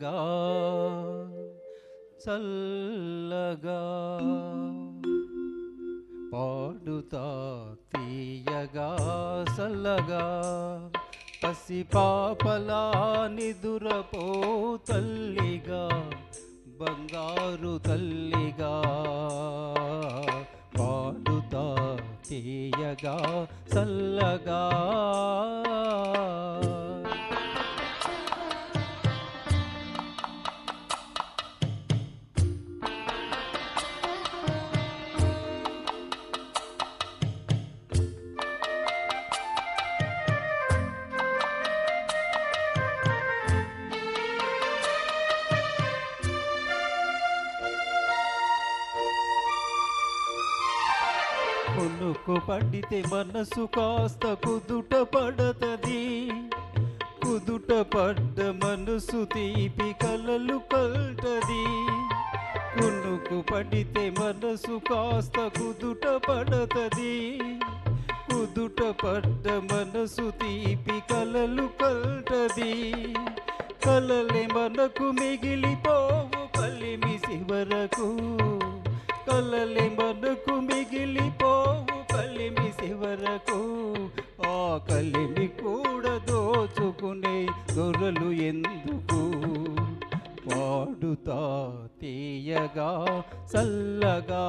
తీయగా చల్లగా పాడుతా తీయగా చల్లగా పసిపాపలా నిదురపో తల్లిగా బంగారు తల్లిగా పాడుతా తీయగా చల్లగా కొనుక్కు పడితే మనసు కాస్త కుదుట పడతది, కుదుట పడ్డ మనసు తీపి కలలు కల్టది. కొనుక్కు పడితే మనసు కాస్త కుదుట పడతది, కుదుట పడ్డ మనసు తీపి కలలు కల్టది. కలలే మనకు మిగిలిపోవు కలిమి చివరకు, కలలే మనకు మిగిలిపోవు కలిమి చివరకు. ఆ కలిమి కూడా దోచుకునే దొరలు ఎందుకు? పాడుతా తీయగా చల్లగా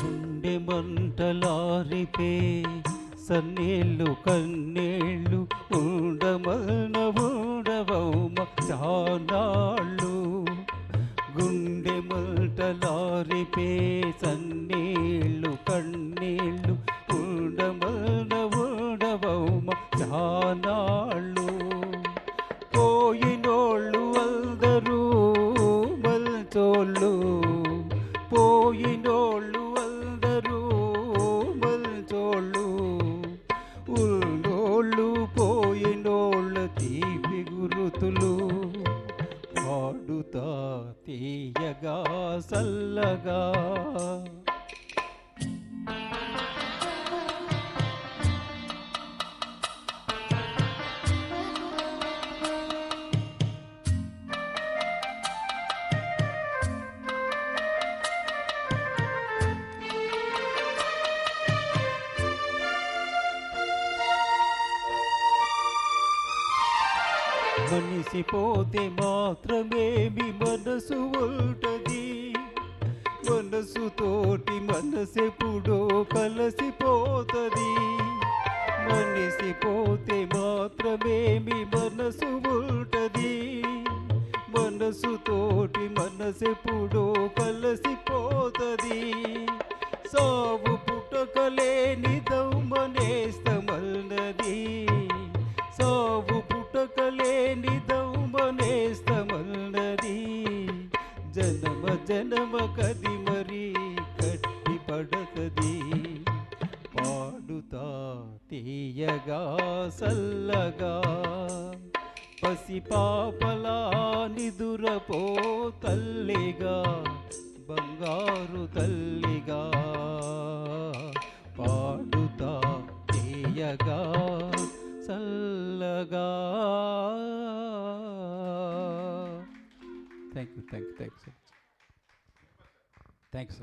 గుండె మంటలారిపే సన్నీళ్ళు కన్నీళ్ళు ఉండమన ఉండవౌమ చానాళ్ళు. గుండె మంటలారిపే సన్నీళ్ళు కన్నీళ్ళు ఉండమన ఉండవౌమ చానాళ్ళు. పోయినోళ్ళు అందరూ మల్చోళ్ళు, పోయినోళ్ళు అందరూ మల్చోళ్ళు. ఉన్నోళ్ళు పోయినోళ్ళ తీపి గురుతులు. పాడుతా తీయగా చల్లగా మనిసిపోతే మాత్రమేమి మనసు ఉంటది, మనసుతోటి మనసెప్పుడో కలసిపోతది. మనిసిపోతే మాత్రమేమి మనసు ఉంటది, మనసుతోటి మనసెప్పుడో కలసిపోతది. సావు పుటకలేని దౌమనేస్తమన్నది, సావు పుటకలేని దౌమనేస్తమన్నది. జనమ జనమ కది మరి కట్టి పడతది. పాడుతా తీయగా చల్లగా పసిపాపలా నిదురపో తల్లిగా బంగారు తల్లిగా. పాడుతా తీయగా చల్లగా. Thank you, thank you, thank you, thank you.